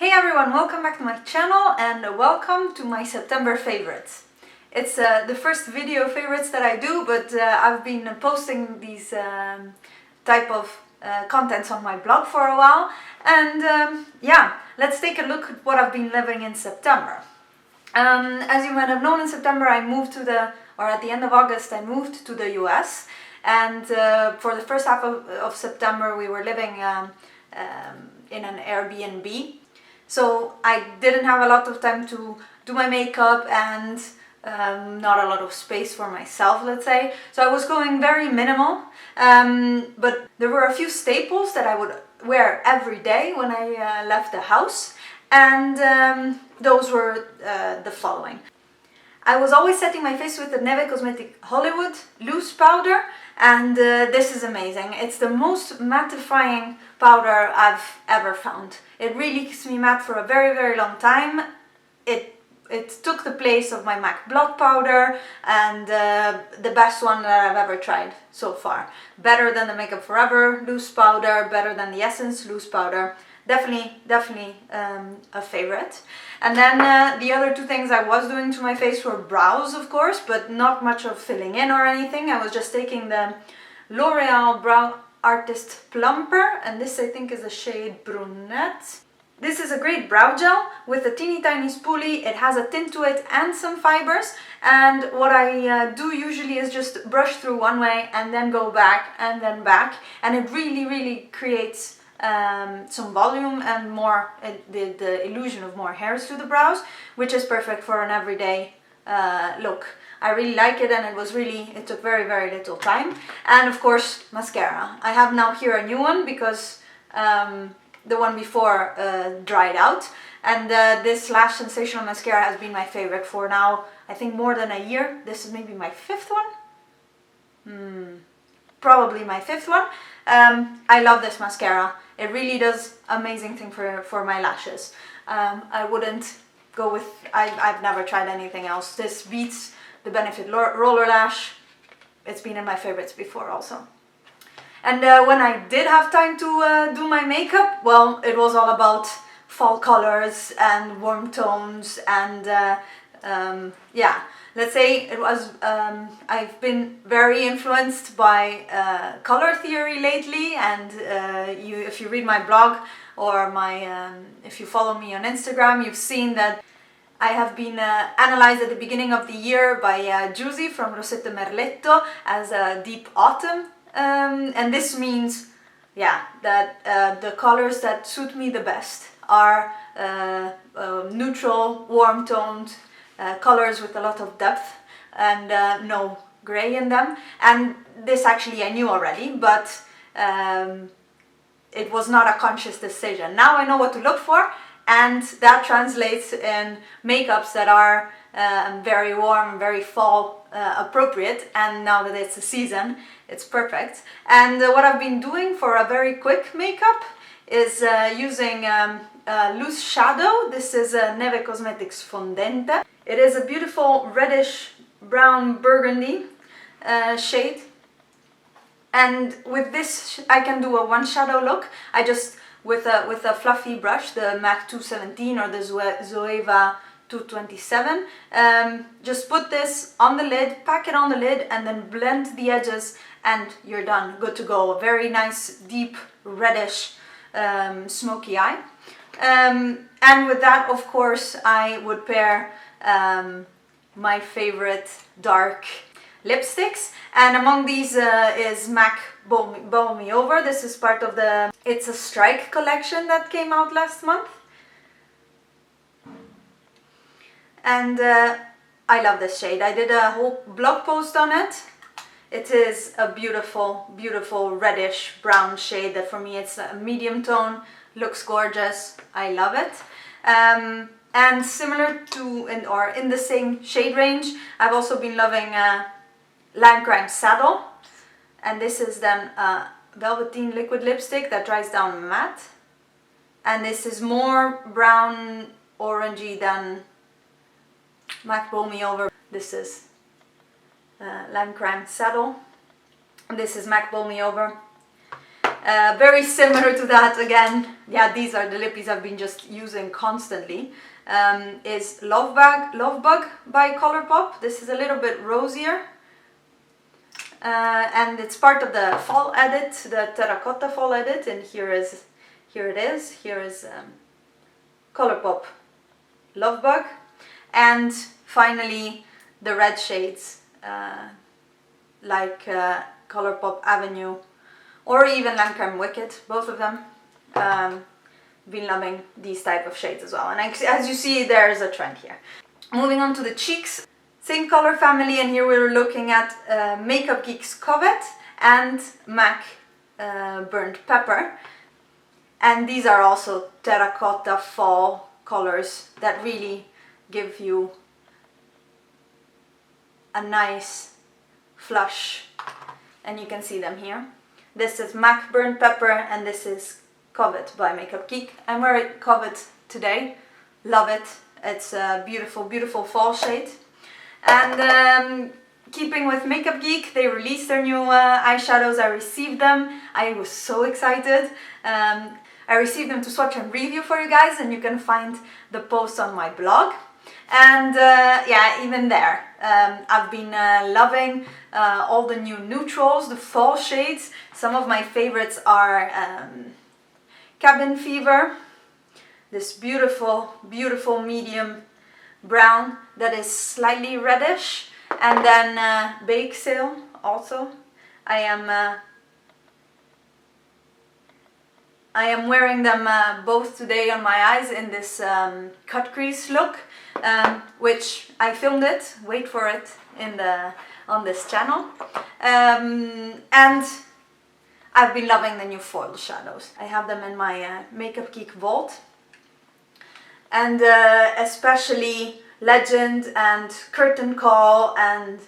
Hey everyone, welcome back to my channel and welcome to my September favorites. It's the first video favorites that I do, but I've been posting these type of contents on my blog for a while, and yeah, let's take a look at what I've been living in September. As you might have known, in September I moved at the end of August I moved to the US, and for the first half of September we were living in an Airbnb. So I didn't have a lot of time to do my makeup and not a lot of space for myself, let's say. So I was going very minimal, but there were a few staples that I would wear every day when I left the house, and those were the following. I was always setting my face with the Neve Cosmetic Hollywood loose powder, and this is amazing. It's the most mattifying powder I've ever found. It really keeps me matte for a very, very long time. It took the place of my MAC blot powder, and the best one that I've ever tried so far. Better than the Makeup Forever loose powder, better than the Essence loose powder. Definitely a favorite. And then the other two things I was doing to my face were brows, of course, but not much of filling in or anything. I was just taking the L'Oreal Brow Artist Plumper, and this I think is the shade Brunette. This is a great brow gel with a teeny tiny spoolie. It has a tint to it and some fibers, and what I do usually is just brush through one way and then go back and then back, and it really creates some volume and more the illusion of more hairs to the brows, which is perfect for an everyday look. I really like it, and it took very little time. And of course, mascara. I have now here a new one because the one before dried out, and this Lash Sensational mascara has been my favorite for now, I think, more than a year. This is maybe my fifth one. Probably my fifth one. I love this mascara. It really does amazing thing for my lashes. I wouldn't go with, I've never tried anything else. This beats the Benefit Roller Lash. It's been in my favorites before also. And when I did have time to do my makeup, well, it was all about fall colors and warm tones, and yeah, let's say it was, I've been very influenced by color theory lately, and if you read my blog or if you follow me on Instagram, you've seen that I have been analyzed at the beginning of the year by Juicy from Rosette Merletto as a deep autumn, and this means, yeah, that the colors that suit me the best are neutral, warm toned colors with a lot of depth and no gray in them. And this actually I knew already, but it was not a conscious decision. Now I know what to look for, and that translates in makeups that are very warm, very fall appropriate, and now that it's a season, it's perfect. And what I've been doing for a very quick makeup is using loose shadow. This is a Neve Cosmetics Fondente. It is a beautiful reddish brown burgundy shade, and with this I can do a one shadow look. I just with a fluffy brush, the MAC 217 or the Zoeva 227, just put this on the lid, pack it on the lid, and then blend the edges, and you're done, good to go. A very nice deep reddish smoky eye. And with that, of course, I would pair my favorite dark lipsticks, and among these is MAC Bowl Me Over. This is part of the It's a Strike collection that came out last month, and I love this shade. I did a whole blog post on it. It is a beautiful reddish brown shade that for me it's a medium tone, looks gorgeous, I love it. And similar to, in the same shade range, I've also been loving Limecrime Saddle, and this is then a velveteen liquid lipstick that dries down matte, and this is more brown orangey than MAC Bowl Me Over. This is Limecrime Saddle, and this is MAC Bowl Me Over. Very similar to that again, yeah, these are the lippies I've been just using constantly, is Love Bug by Colourpop. This is a little bit rosier, and it's part of the fall edit, the terracotta fall edit, and here it is, Colourpop Love Bug, and finally the red shades, like Colourpop Avenue, or even Limecrime Wicked, both of them. Been loving these type of shades as well, and as you see, there is a trend here. Moving on to the cheeks, same color family, and here we're looking at Makeup Geek's Covet and MAC Burnt Pepper, and these are also terracotta fall colors that really give you a nice flush, and you can see them here. This is MAC Burnt Pepper and this is Covet by Makeup Geek. I'm wearing Covet today, love it. It's a beautiful, beautiful fall shade. And keeping with Makeup Geek, they released their new eyeshadows. I received them. I was so excited. I received them to swatch and review for you guys, and you can find the post on my blog. And yeah, even there, I've been loving all the new neutrals, the fall shades. Some of my favorites are Cabin Fever, this beautiful, beautiful medium brown that is slightly reddish, and then Bake Sale also. I am wearing them both today on my eyes in this cut crease look, which I filmed it, wait for it, on this channel. And I've been loving the new foil shadows. I have them in my Makeup Geek vault. And especially Legend and Curtain Call and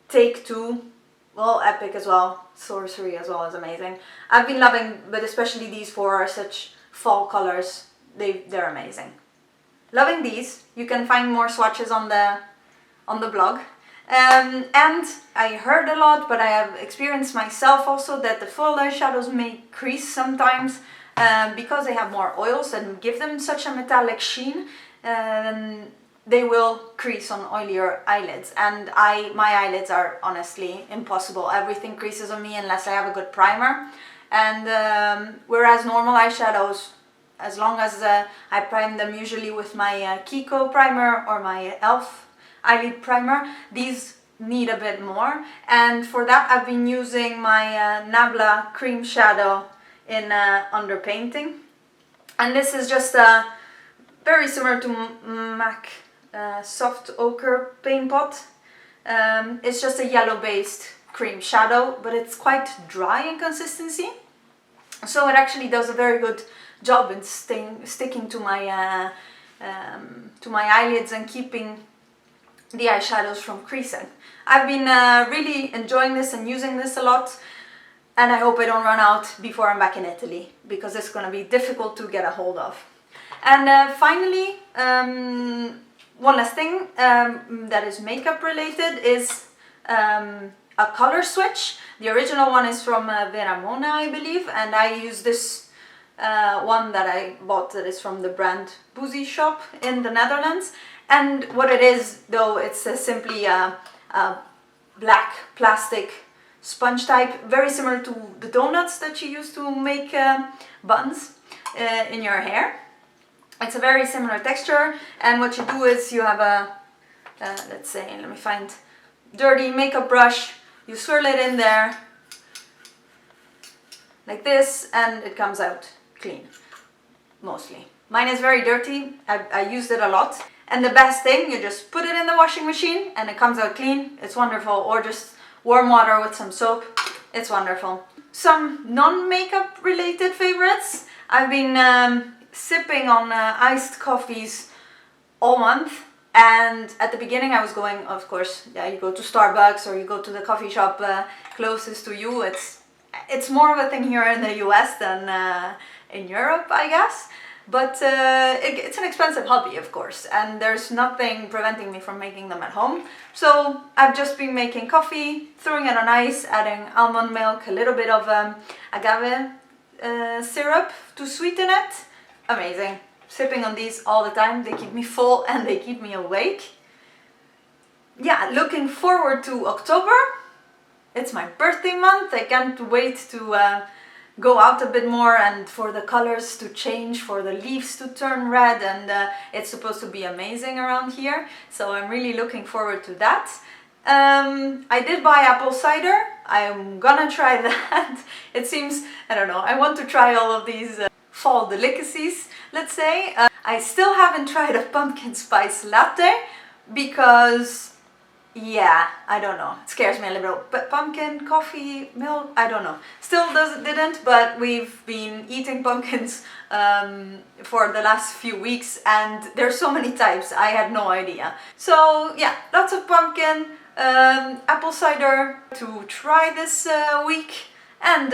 Take Two, well, epic as well. Sorcery as well is amazing. I've been loving, but especially these four are such fall colors. They're amazing. Loving these. You can find more swatches on the blog. And I heard a lot, but I have experienced myself also that the full eyeshadows may crease sometimes because they have more oils and give them such a metallic sheen. They will crease on oilier eyelids, and my eyelids are honestly impossible. Everything creases on me unless I have a good primer. And whereas normal eyeshadows, as long as I prime them usually with my Kiko primer or my e.l.f. eyelid primer, these need a bit more. And for that I've been using my Nabla cream shadow in underpainting. And this is just very similar to MAC Soft Ochre Paint Pot. It's just a yellow based cream shadow, but it's quite dry in consistency. So it actually does a very good job in sticking to my eyelids and keeping the eyeshadows from creasing. I've been really enjoying this and using this a lot, and I hope I don't run out before I'm back in Italy, because it's going to be difficult to get a hold of. And finally, one last thing that is makeup related is a color switch. The original one is from Veramona, I believe, and I use this one that I bought that is from the brand Boozy Shop in the Netherlands. And what it is, though, it's simply a black plastic sponge type, very similar to the donuts that you use to make buns in your hair. It's a very similar texture, and what you do is you have a, let's say, let me find, dirty makeup brush, you swirl it in there, like this, and it comes out clean, mostly. Mine is very dirty, I used it a lot. And the best thing, you just put it in the washing machine and it comes out clean, it's wonderful. Or just warm water with some soap, it's wonderful. Some non-makeup related favorites. I've been sipping on iced coffees all month, and at the beginning I was going, of course, yeah, you go to Starbucks or you go to the coffee shop closest to you. It's more of a thing here in the US than in Europe, I guess. But it's an expensive hobby, of course, and there's nothing preventing me from making them at home. So I've just been making coffee, throwing it on ice, adding almond milk, a little bit of agave syrup to sweeten it. Amazing. Sipping on these all the time. They keep me full and they keep me awake. Yeah, looking forward to October. It's my birthday month. I can't wait to go out a bit more and for the colors to change, for the leaves to turn red, and it's supposed to be amazing around here. So I'm really looking forward to that. I did buy apple cider. I'm gonna try that. It seems, I don't know, I want to try all of these fall delicacies, let's say. I still haven't tried a pumpkin spice latte because, yeah, I don't know, it scares me a little bit. But pumpkin, coffee, milk, I don't know. Still didn't, but we've been eating pumpkins for the last few weeks and there's so many types, I had no idea. So yeah, lots of pumpkin, apple cider to try this week, and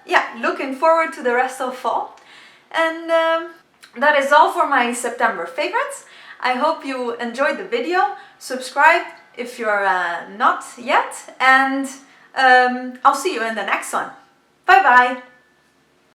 yeah, looking forward to the rest of fall. And that is all for my September favorites. I hope you enjoyed the video. Subscribe if you're not yet, and I'll see you in the next one. Bye bye!